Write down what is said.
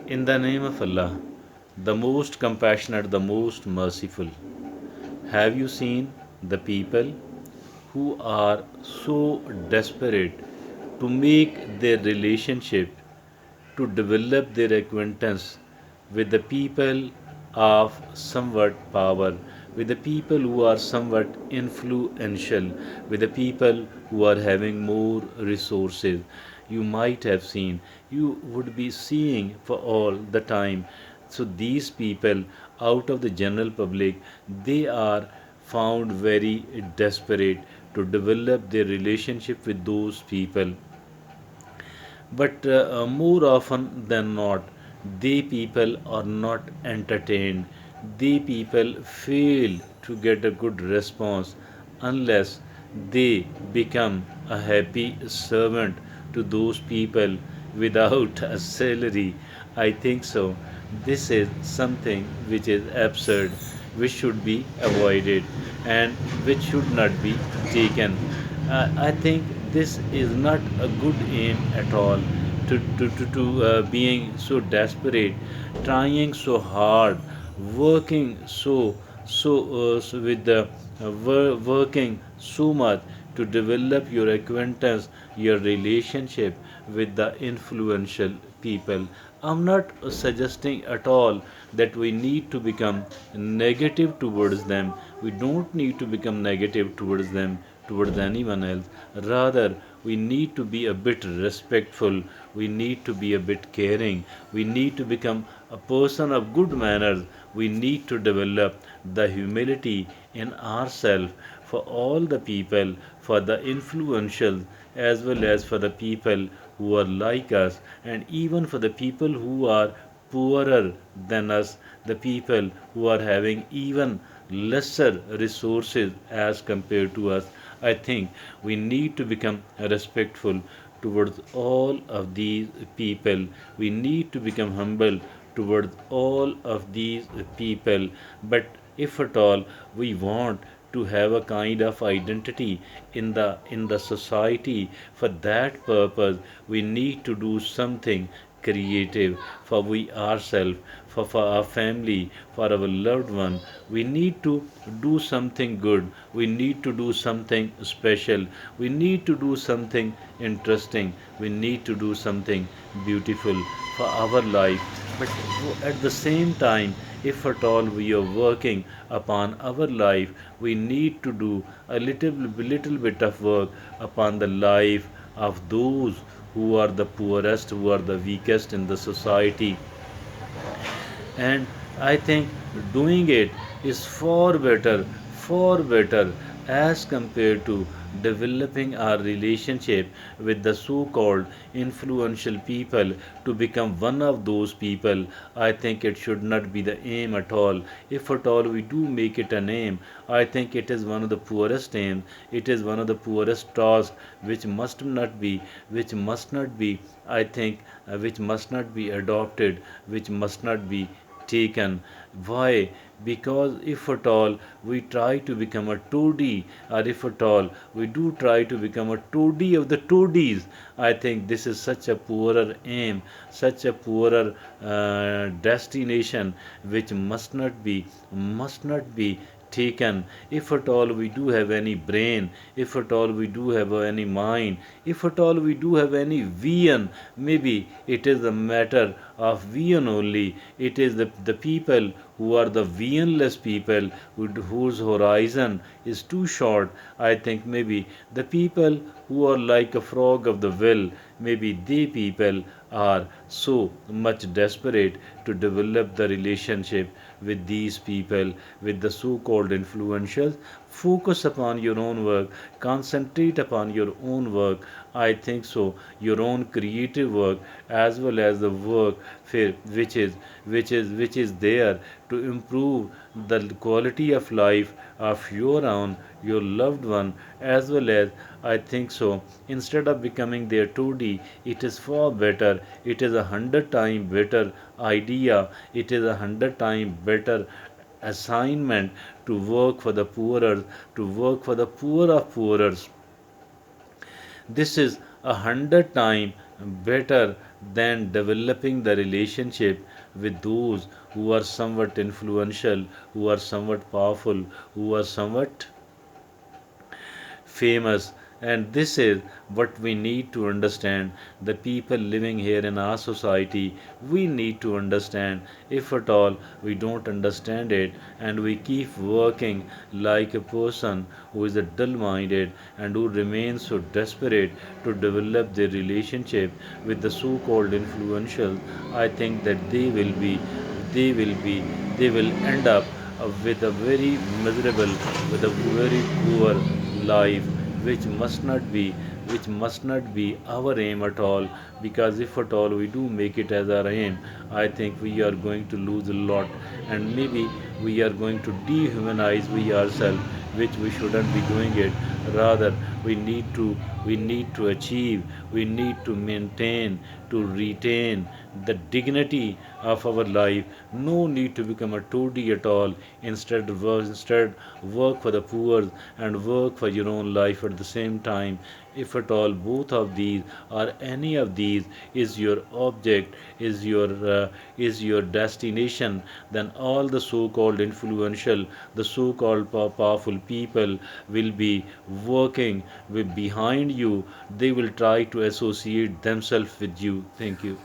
In the name of Allah, the most compassionate, the most merciful, have you seen the people who are so desperate to make their relationship, to develop their acquaintance with the people of somewhat power, with the people who are somewhat influential, with the people who are having more resources? You might have seen, you would be seeing for all the time. So these people out of the general public, they are found very desperate to develop their relationship with those people, but more often than not, they people are not entertained. They people fail to get a good response unless they become a happy servant to those people without a salary. I think so. This is something which is absurd, which should be avoided, and which should not be taken. I think this is not a good aim at all, to being so desperate, trying so hard, working so with the working so much to develop your acquaintance, your relationship with the influential people. I'm not suggesting at all that we need to become negative towards them. We don't need to become negative towards them, towards anyone else. Rather, we need to be a bit respectful. We need to be a bit caring. We need to become a person of good manners. We need to develop the humility in ourselves for all the people, for the influential, as well as for the people who are like us, and even for the people who are poorer than us, the people who are having even lesser resources as compared to us. I think we need to become respectful towards all of these people. We need to become humble towards all of these people. But if at all we want to have a kind of identity in the society, for that purpose we need to do something creative for we ourselves, for our family, for our loved one. We need to do something good. We need to do something special. We need to do something interesting. We need to do something beautiful for our life. But at the same time, if at all we are working upon our life, we need to do a little bit of work upon the life of those who are the poorest, who are the weakest in the society. And I think doing it is far better as compared to developing our relationship with the so called influential people to become one of those people. I think it should not be the aim at all. If at all we do make it an aim, I think it is one of the poorest aims. It is one of the poorest tasks which must not be, I think, which must not be adopted, which must not be taken. Why? Because if at all we try to become a toady, or if at all we do try to become a toady of the toadies, I think this is such a poorer aim, such a poorer destination, which must not be taken. If at all we do have any brain, if at all we do have any mind, if at all we do have any vision, maybe it is a matter of vision only. It is the people who are the visionless people, whose horizon is too short. I think maybe the people who are like a frog of the well, maybe they people are so much desperate to develop the relationship with these people, with the so called influentials. Focus upon your own work, concentrate upon your own work. I think so. Your own creative work, as well as the work which is there to improve the quality of life of your own, your loved one, as well as, I think so, instead of becoming their 2D, it is far better. It is 100 times better idea. It is 100 times better assignment to work for the poorer, to work for the poor of poorers. This is 100 times better than developing the relationship with those who are somewhat influential, who are somewhat powerful, who are somewhat famous. And this is what we need to understand. The people living here in our society, we need to understand. If at all we don't understand it, and we keep working like a person who is a dull minded and who remains so desperate to develop their relationship with the so called influential, I think that they will be, they will end up with a very miserable, with a very poor life, which must not be, which must not be our aim at all. Because if at all we do make it as our aim, I think we are going to lose a lot, and maybe we are going to dehumanize we ourselves, which we shouldn't be doing it. Rather, we need to, we need to achieve, we need to maintain, to retain the dignity of our life. No need to become a toady at all. Instead work for the poor and work for your own life at the same time. If at all both of these or any of these is your object, is your destination, then all the so-called influential, the so-called powerful people will be working with behind you. They will try to associate themselves with you. Thank you.